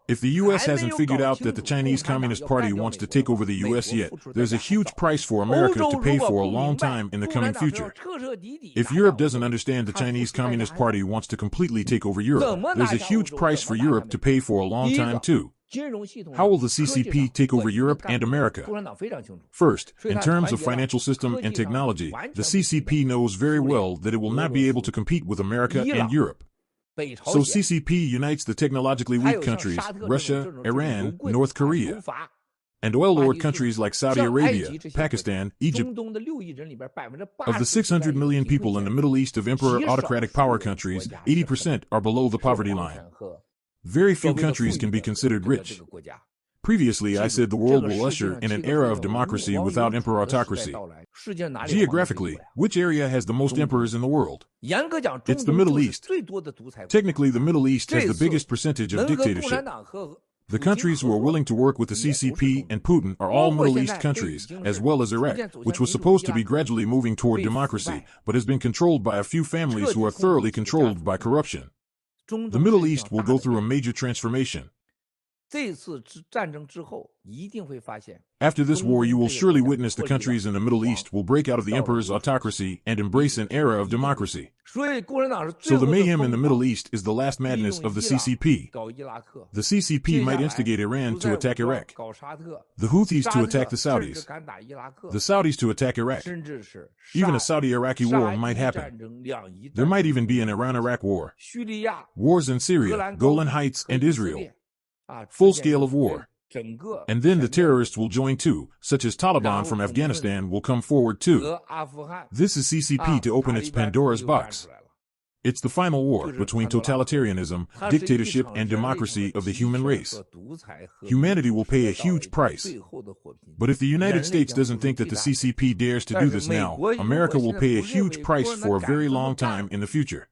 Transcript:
If the U.S. hasn't figured out that the Chinese Communist Party wants to take over the U.S. yet, there's a huge price for America to pay for a long time in the coming future. If Europe doesn't understand the Chinese Communist Party wants to completely take over Europe, there's a huge price for Europe to pay for a long time too. How will the CCP take over Europe and America? First, in terms of financial system and technology, the CCP knows very well that it will not be able to compete with America and Europe. So CCP unites the technologically weak countries, Russia, Iran, North Korea, and oil-lord countries like Saudi Arabia, Pakistan, Egypt. Of the 600 million people in the Middle East of emperor autocratic power countries, 80% are below the poverty line. Very few countries can be considered rich. Previously, I said the world will usher in an era of democracy without emperor autocracy. Geographically, which area has the most emperors in the world? It's the Middle East. Technically, the Middle East has the biggest percentage of dictatorship. The countries who are willing to work with the CCP and Putin are all Middle East countries, as well as Iraq, which was supposed to be gradually moving toward democracy, but has been controlled by a few families who are thoroughly controlled by corruption. The Middle East will go through a major transformation. After this war, you will surely witness the countries in the Middle East will break out of the emperor's autocracy and embrace an era of democracy. So the mayhem in the Middle East is the last madness of the CCP. The CCP might instigate Iran to attack Iraq, the Houthis to attack the Saudis, the Saudis to attack Iraq. Even a Saudi-Iraqi war might happen. There might even be an Iran-Iraq war. Wars in Syria, Golan Heights, and Israel. Full scale of war. And then the terrorists will join too, such as Taliban from Afghanistan will come forward too. This is CCP to open its Pandora's box. It's the final war between totalitarianism, dictatorship, and democracy of the human race. Humanity will pay a huge price. But if the United States doesn't think that the CCP dares to do this now, America will pay a huge price for a very long time in the future.